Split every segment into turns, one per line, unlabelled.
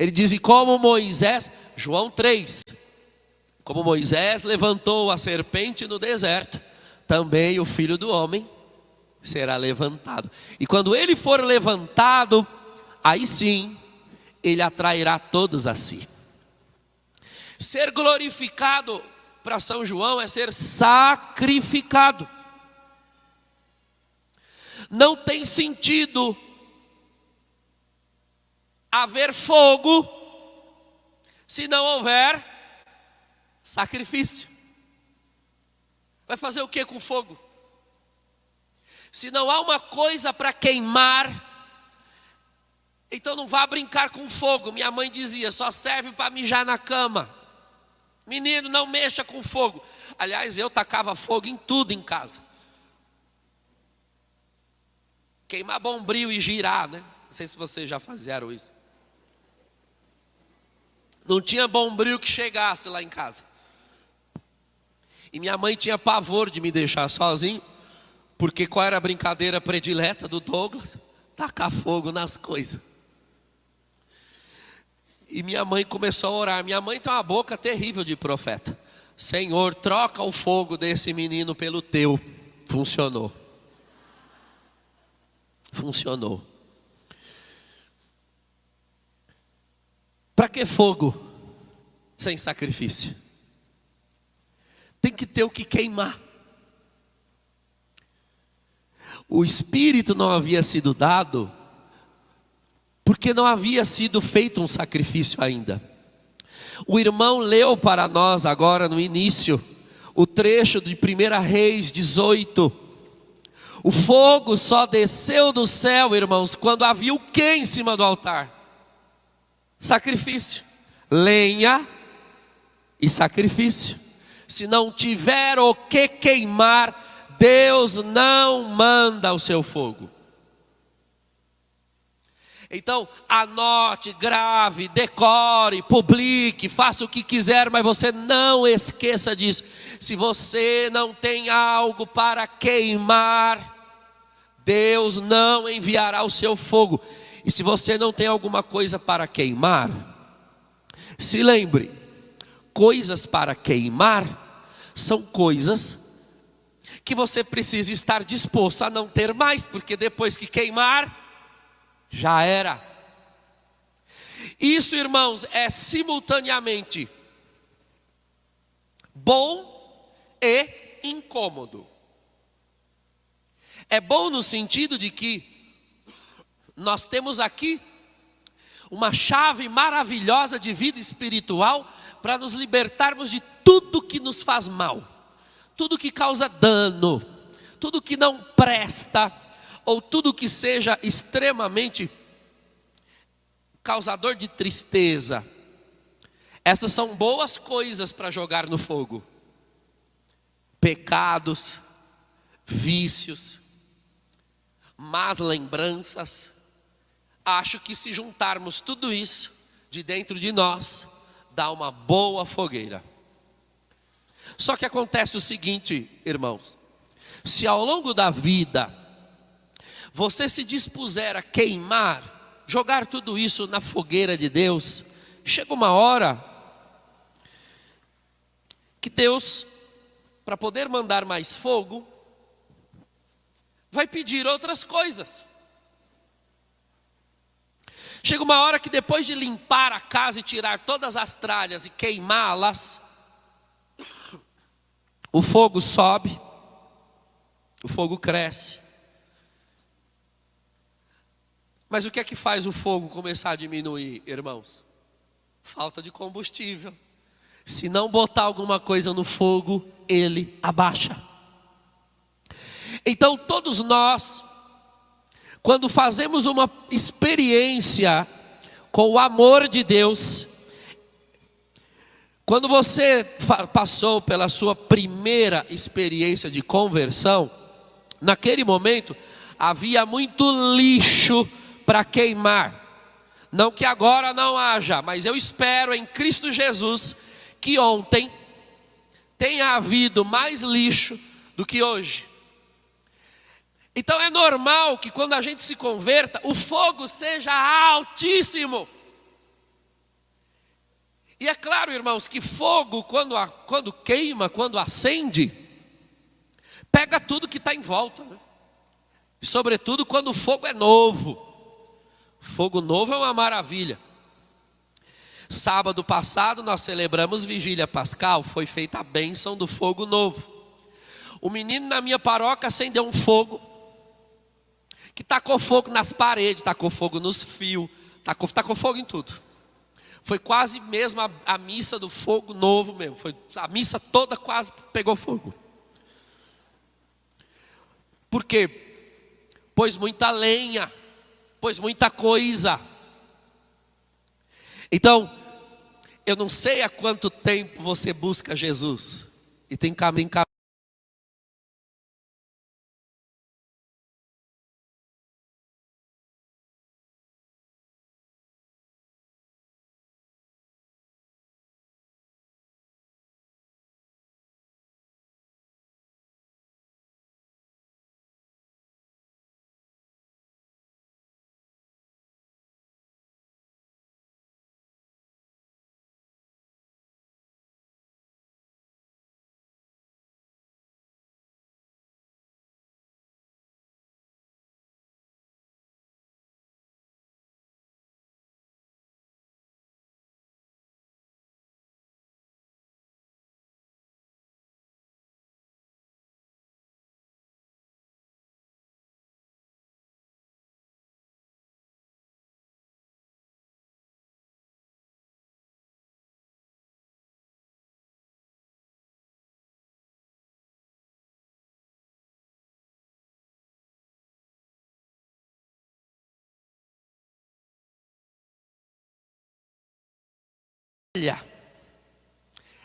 Ele diz: e como Moisés, João 3, como Moisés levantou a serpente no deserto, também o Filho do Homem será levantado. E quando ele for levantado, aí sim, ele atrairá todos a si. Ser glorificado para São João é ser sacrificado. Não tem sentido haver fogo se não houver sacrifício. Vai fazer o que com fogo? Se não há uma coisa para queimar, então não vá brincar com fogo. Minha mãe dizia: só serve para mijar na cama. Menino, não mexa com fogo. Aliás, eu tacava fogo em tudo em casa. Queimar bombril e girar, né? Não sei se vocês já fizeram isso. Não tinha bombril que chegasse lá em casa. E minha mãe tinha pavor de me deixar sozinho, porque qual era a brincadeira predileta do Douglas? Tacar fogo nas coisas. E minha mãe começou a orar. Minha mãe tem uma boca terrível de profeta. Senhor, troca o fogo desse menino pelo teu. Funcionou. Funcionou. Para que fogo sem sacrifício? Tem que ter o que queimar. O Espírito não havia sido dado porque não havia sido feito um sacrifício ainda. O irmão leu para nós agora no início o trecho de 1 Reis 18. O fogo só desceu do céu, irmãos, quando havia o que em cima do altar? Sacrifício, lenha e sacrifício. Se não tiver o que queimar, Deus não manda o seu fogo. Então, anote, grave, decore, publique, faça o que quiser, mas você não esqueça disso. Se você não tem algo para queimar, Deus não enviará o seu fogo. E se você não tem alguma coisa para queimar, se lembre, coisas para queimar são coisas que você precisa estar disposto a não ter mais, porque depois que queimar, já era. Isso, irmãos, é simultaneamente bom e incômodo. É bom no sentido de que nós temos aqui uma chave maravilhosa de vida espiritual para nos libertarmos de tudo que nos faz mal, tudo que causa dano, tudo que não presta, ou tudo que seja extremamente causador de tristeza. Essas são boas coisas para jogar no fogo. Pecados, vícios, más lembranças. Acho que se juntarmos tudo isso de dentro de nós, dá uma boa fogueira. Só que acontece o seguinte, irmãos: se ao longo da vida você se dispuser a queimar, jogar tudo isso na fogueira de Deus, chega uma hora que Deus, para poder mandar mais fogo, vai pedir outras coisas. Chega uma hora que depois de limpar a casa e tirar todas as tralhas e queimá-las, o fogo sobe, o fogo cresce. Mas o que é que faz o fogo começar a diminuir, irmãos? Falta de combustível. Se não botar alguma coisa no fogo, ele abaixa. Então todos nós, quando fazemos uma experiência com o amor de Deus, quando você passou pela sua primeira experiência de conversão, naquele momento havia muito lixo para queimar. Não que agora não haja, mas eu espero em Cristo Jesus que ontem tenha havido mais lixo do que hoje. Então é normal que quando a gente se converta, o fogo seja altíssimo. E é claro, irmãos, que fogo, quando queima, quando acende, pega tudo que está em volta, né? E sobretudo quando o fogo é novo. Fogo novo é uma maravilha. Sábado passado nós celebramos Vigília Pascal, foi feita a bênção do fogo novo. O menino na minha paróquia acendeu um fogo, que tacou fogo nas paredes, tacou fogo nos fios, tacou fogo em tudo. Foi quase mesmo a missa do fogo novo mesmo. A missa toda quase pegou fogo. Por quê? Pôs muita lenha, pôs muita coisa. Então, eu não sei há quanto tempo você busca Jesus. E tem caminho.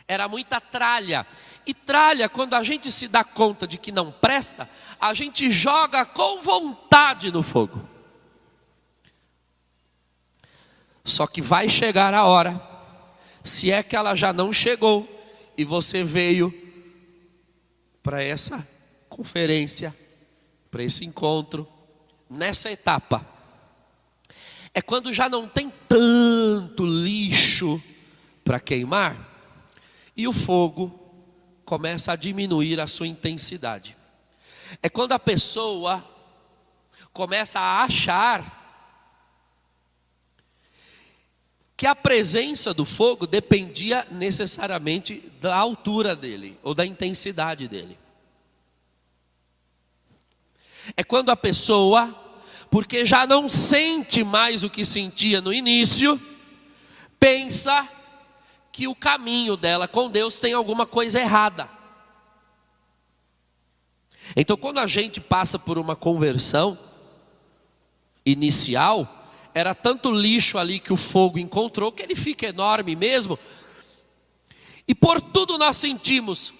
Era muita tralha. E tralha, quando a gente se dá conta de que não presta, a gente joga com vontade no fogo. Só que vai chegar a hora, se é que ela já não chegou, e você veio para essa conferência, para esse encontro, nessa etapa, é quando já não tem tanto lixo para queimar, e o fogo começa a diminuir a sua intensidade. É quando a pessoa começa a achar que a presença do fogo dependia necessariamente da altura dele, ou da intensidade dele. É quando a pessoa, porque já não sente mais o que sentia no início, pensa que o caminho dela com Deus tem alguma coisa errada. Então, quando a gente passa por uma conversão inicial, era tanto lixo ali que o fogo encontrou, que ele fica enorme mesmo. E por tudo nós sentimos.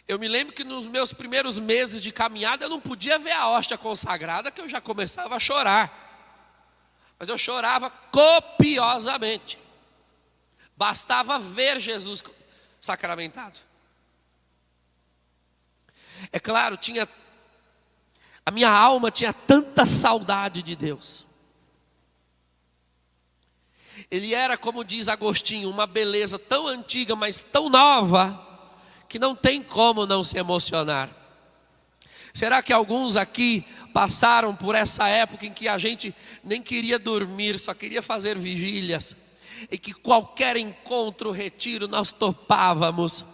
Eu me lembro que nos meus primeiros meses de caminhada, eu não podia ver a hóstia consagrada, que eu já começava a chorar. Mas eu chorava copiosamente. Bastava ver Jesus sacramentado. É claro, a minha alma tinha tanta saudade de Deus. Ele era, como diz Agostinho, uma beleza tão antiga, mas tão nova, que não tem como não se emocionar. Será que alguns aqui passaram por essa época em que a gente nem queria dormir, só queria fazer vigílias, e que qualquer encontro, retiro, nós topávamos,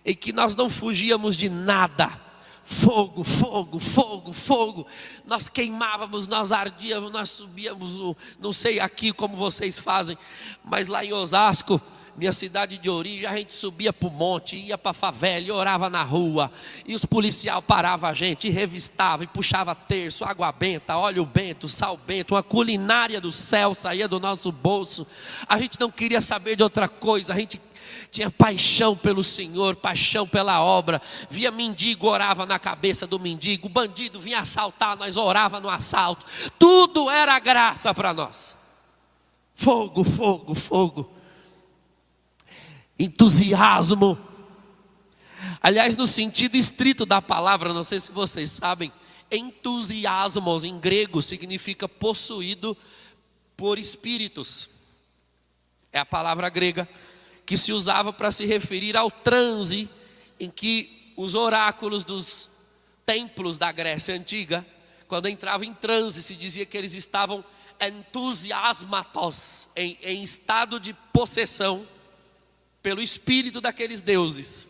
e que nós não fugíamos de nada? Fogo, fogo, fogo, fogo. Nós queimávamos, nós ardíamos, nós subíamos, não sei aqui como vocês fazem, mas lá em Osasco, minha cidade de origem, a gente subia para o monte, ia para a favela, e orava na rua, e os policiais paravam a gente, e revistavam, e puxava terço, água benta, óleo bento, sal bento, uma culinária do céu saía do nosso bolso. A gente não queria saber de outra coisa, a gente tinha paixão pelo Senhor, paixão pela obra. Via mendigo, orava na cabeça do mendigo. Bandido vinha assaltar, nós orava no assalto. Tudo era graça para nós. Fogo, fogo, fogo. Entusiasmo. Aliás, no sentido estrito da palavra, não sei se vocês sabem, entusiasmos em grego significa possuído por espíritos. É a palavra grega que se usava para se referir ao transe em que os oráculos dos templos da Grécia Antiga, quando entravam em transe, se dizia que eles estavam entusiasmatos, em estado de possessão pelo espírito daqueles deuses.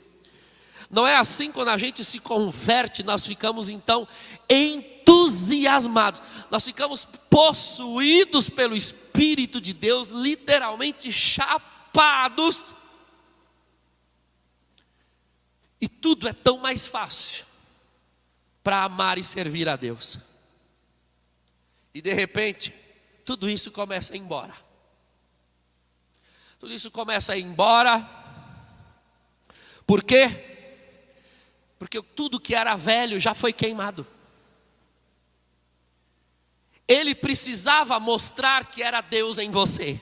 Não é assim quando a gente se converte, nós ficamos então entusiasmados, nós ficamos possuídos pelo Espírito de Deus, literalmente chapados, e tudo é tão mais fácil para amar e servir a Deus. E de repente, tudo isso começa a ir embora. Tudo isso começa a ir embora. Por quê? Porque tudo que era velho já foi queimado. Ele precisava mostrar que era Deus em você.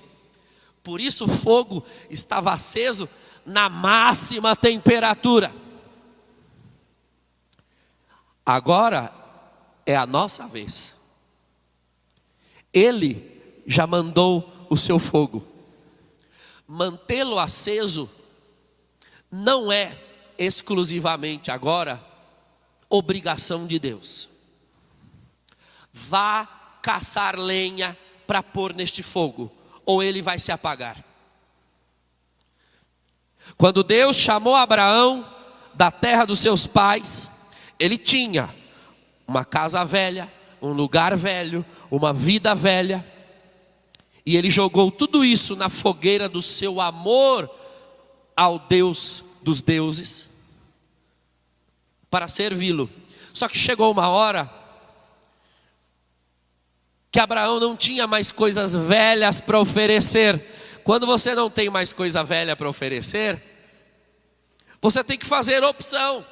Por isso o fogo estava aceso na máxima temperatura. Agora é a nossa vez. Ele já mandou o seu fogo. Mantê-lo aceso não é exclusivamente agora obrigação de Deus. Vá caçar lenha para pôr neste fogo, ou ele vai se apagar. Quando Deus chamou Abraão da terra dos seus pais, ele tinha uma casa velha, um lugar velho, uma vida velha, e ele jogou tudo isso na fogueira do seu amor ao Deus dos deuses, para servi-lo. Só que chegou uma hora que Abraão não tinha mais coisas velhas para oferecer. Quando você não tem mais coisa velha para oferecer, você tem que fazer opção.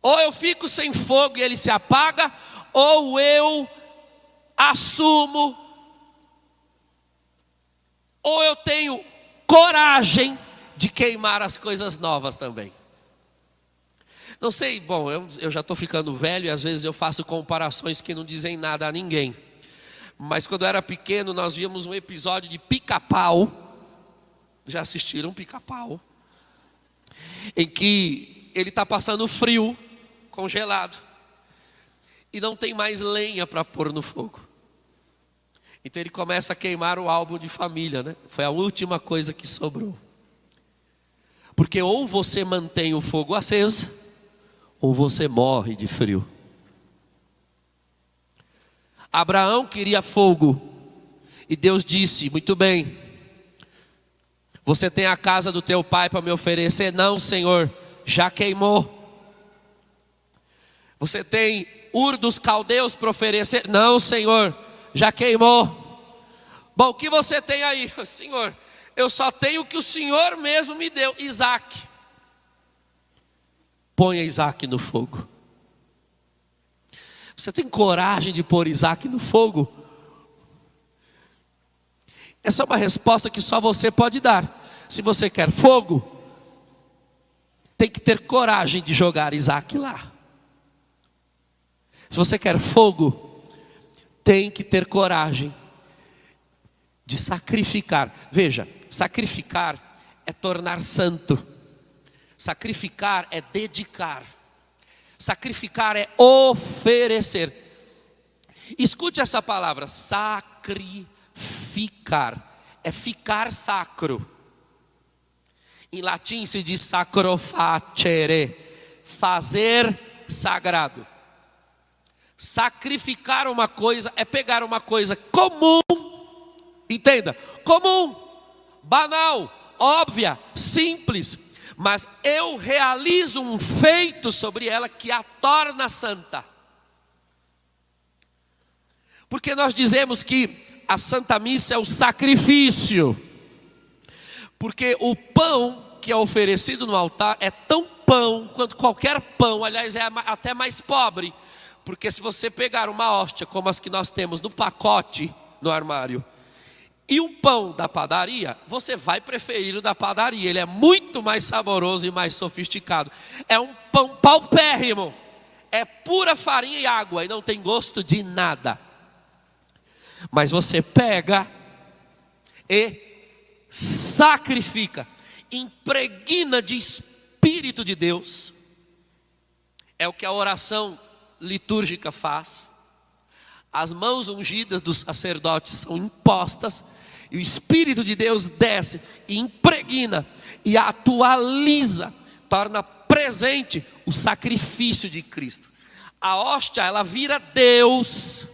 Ou eu fico sem fogo e ele se apaga, ou eu assumo, ou eu tenho coragem de queimar as coisas novas também. Não sei, bom, eu já estou ficando velho e às vezes eu faço comparações que não dizem nada a ninguém. Mas quando eu era pequeno nós víamos um episódio de Pica-Pau. Já assistiram Pica-Pau? Em que ele está passando frio, congelado, e não tem mais lenha para pôr no fogo. Então ele começa a queimar o álbum de família, né? Foi a última coisa que sobrou. Porque ou você mantém o fogo aceso, ou você morre de frio. Abraão queria fogo, e Deus disse: muito bem, você tem a casa do teu pai para me oferecer? Não, Senhor, já queimou. Você tem Ur dos Caldeus para oferecer? Não, Senhor, já queimou. Bom, o que você tem aí? Senhor, eu só tenho o que o Senhor mesmo me deu, Isaac. Ponha Isaac no fogo. Você tem coragem de pôr Isaac no fogo? Essa é uma resposta que só você pode dar. Se você quer fogo, tem que ter coragem de jogar Isaac lá. Se você quer fogo, tem que ter coragem de sacrificar. Veja, sacrificar é tornar santo. Sacrificar é dedicar. Sacrificar é oferecer. Escute essa palavra, sacrificar. É ficar sacro. Em latim se diz sacrofacere, fazer sagrado. Sacrificar uma coisa é pegar uma coisa comum, entenda, comum, banal, óbvia, simples, mas eu realizo um feito sobre ela que a torna santa. Porque nós dizemos que a Santa Missa é o sacrifício, porque o pão que é oferecido no altar é tão pão quanto qualquer pão, aliás é até mais pobre. Porque se você pegar uma hóstia como as que nós temos no pacote no armário e um pão da padaria, você vai preferir o da padaria. Ele é muito mais saboroso e mais sofisticado. É um pão paupérrimo, é pura farinha e água e não tem gosto de nada. Mas você pega e sacrifica, impregna de Espírito de Deus. É o que a oração litúrgica faz. As mãos ungidas dos sacerdotes são impostas e o Espírito de Deus desce e impregna e atualiza, torna presente o sacrifício de Cristo. A hóstia, ela vira Deus,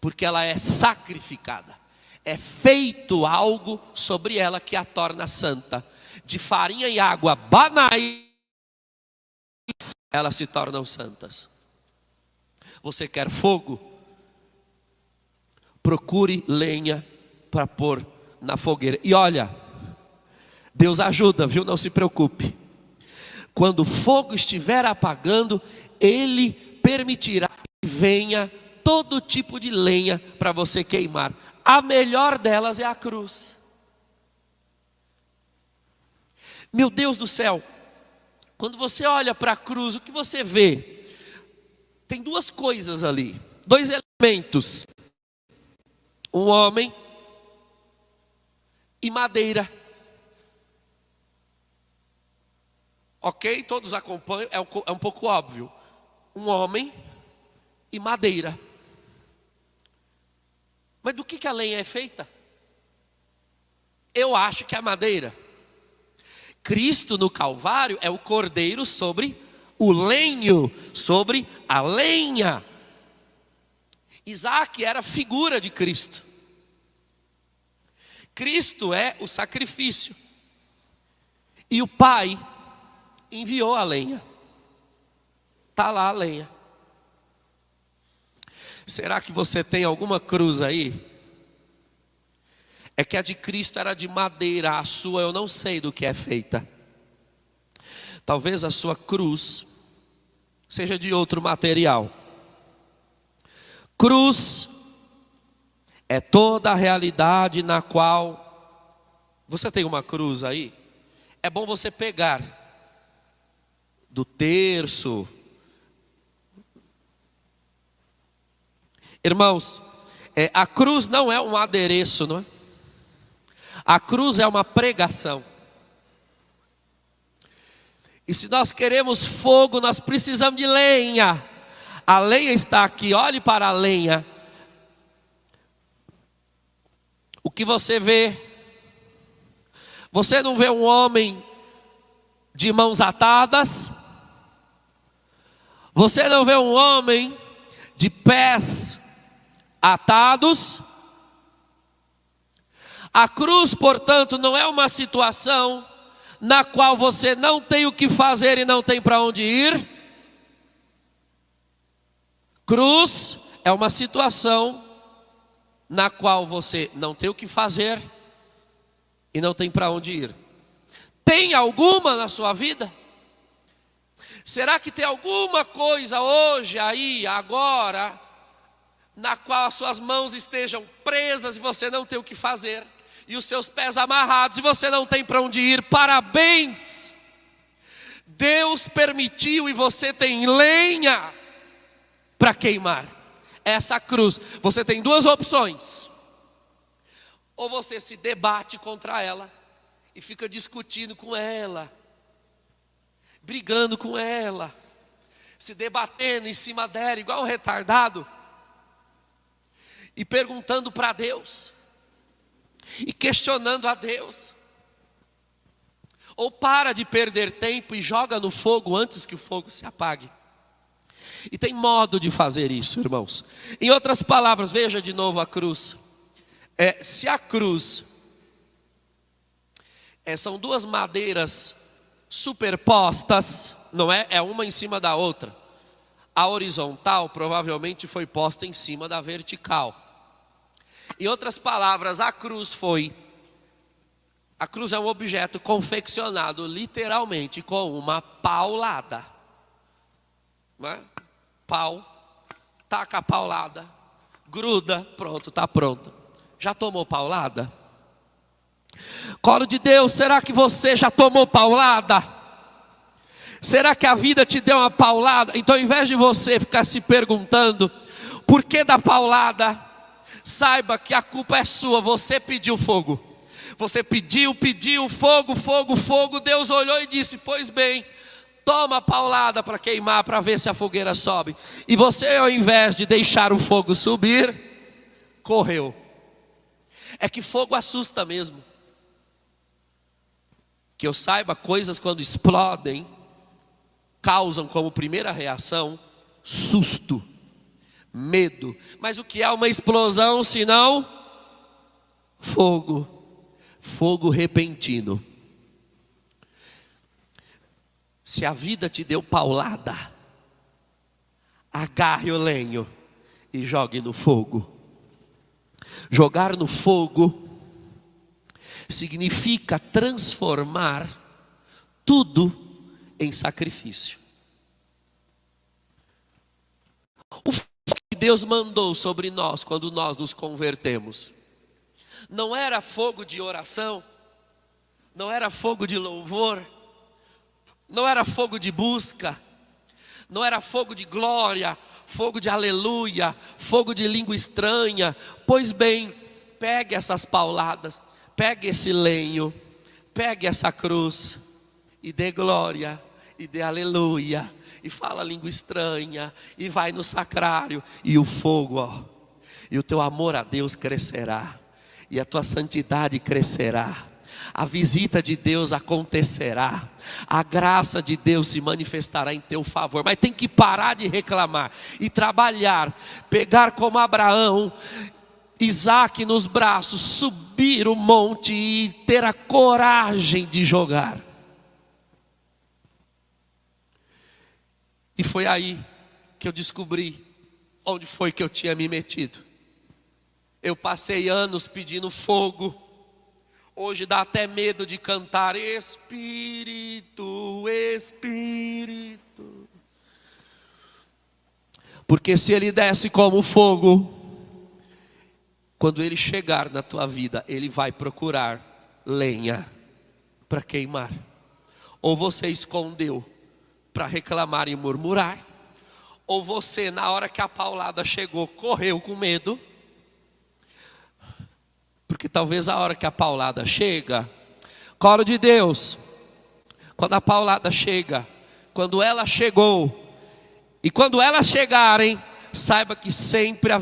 porque ela é sacrificada. É feito algo sobre ela que a torna santa. De farinha e água banais, elas se tornam santas. Você quer fogo? Procure lenha para pôr na fogueira. E olha, Deus ajuda, viu? Não se preocupe. Quando o fogo estiver apagando, Ele permitirá que venha todo tipo de lenha para você queimar. A melhor delas é a cruz. Meu Deus do céu, quando você olha para a cruz, o que você vê? Tem duas coisas ali, dois elementos. Um homem e madeira. Ok? Todos acompanham, é um pouco óbvio. Um homem e madeira. Mas do que a lenha é feita? Eu acho que é a madeira. Cristo no Calvário é o cordeiro sobre o lenho, sobre a lenha. Isaac era figura de Cristo. Cristo é o sacrifício. E o Pai enviou a lenha. Está lá a lenha. Será que você tem alguma cruz aí? É que a de Cristo era de madeira, a sua eu não sei do que é feita. Talvez a sua cruz seja de outro material. Cruz é toda a realidade na qual... Você tem uma cruz aí? É bom você pegar do terço. Irmãos, a cruz não é um adereço, não é? A cruz é uma pregação. E se nós queremos fogo, nós precisamos de lenha. A lenha está aqui, olhe para a lenha. O que você vê? Você não vê um homem de mãos atadas? Você não vê um homem de pés atados? A cruz, portanto, não é uma situação na qual você não tem o que fazer e não tem para onde ir. Cruz é uma situação na qual você não tem o que fazer e não tem para onde ir. Tem alguma na sua vida? Será que tem alguma coisa hoje, aí, agora, na qual as suas mãos estejam presas e você não tem o que fazer? E os seus pés amarrados e você não tem para onde ir? Parabéns! Deus permitiu e você tem lenha para queimar. Essa cruz, você tem duas opções. Ou você se debate contra ela e fica discutindo com ela, brigando com ela, se debatendo em cima dela igual um retardado, e perguntando para Deus, e questionando a Deus. Ou para de perder tempo e joga no fogo antes que o fogo se apague. E tem modo de fazer isso, irmãos. Em outras palavras, veja de novo a cruz. Se a cruz são duas madeiras superpostas, não é? É uma em cima da outra. A horizontal provavelmente foi posta em cima da vertical. Em outras palavras, a cruz é um objeto confeccionado literalmente com uma paulada. Não é? Pau, taca a paulada, gruda, pronto, está pronto. Já tomou paulada? Colo de Deus, será que você já tomou paulada? Será que a vida te deu uma paulada? Então, ao invés de você ficar se perguntando por que da paulada, saiba que a culpa é sua, você pediu fogo. Você pediu, fogo, fogo, fogo. Deus olhou e disse: pois bem, toma a paulada para queimar, para ver se a fogueira sobe. E você, ao invés de deixar o fogo subir, correu. É que fogo assusta mesmo. Que eu saiba, coisas quando explodem, causam como primeira reação susto, medo. Mas o que é uma explosão senão fogo? Fogo repentino. Se a vida te deu paulada, agarre o lenho e jogue no fogo. Jogar no fogo significa transformar tudo em sacrifício. O fogo que Deus mandou sobre nós quando nós nos convertemos não era fogo de oração, não era fogo de louvor, não era fogo de busca, não era fogo de glória, fogo de aleluia, fogo de língua estranha. Pois bem, pegue essas pauladas, pegue esse lenho, pegue essa cruz e dê glória, e dê aleluia, e fala língua estranha, e vai no sacrário, e o fogo, ó, e o teu amor a Deus crescerá, e a tua santidade crescerá. A visita de Deus acontecerá, a graça de Deus se manifestará em teu favor. Mas tem que parar de reclamar e trabalhar, pegar como Abraão, Isaac nos braços, subir o monte e ter a coragem de jogar. E foi aí que eu descobri onde foi que eu tinha me metido. Eu passei anos pedindo fogo. Hoje dá até medo de cantar Espírito, Espírito. Porque se ele desce como fogo, quando ele chegar na tua vida, ele vai procurar lenha para queimar. Ou você escondeu para reclamar e murmurar, ou você, na hora que a paulada chegou, correu com medo. Porque talvez a hora que a paulada chega, colo de Deus, quando a paulada chega, quando ela chegou, e quando elas chegarem, saiba que sempre haverá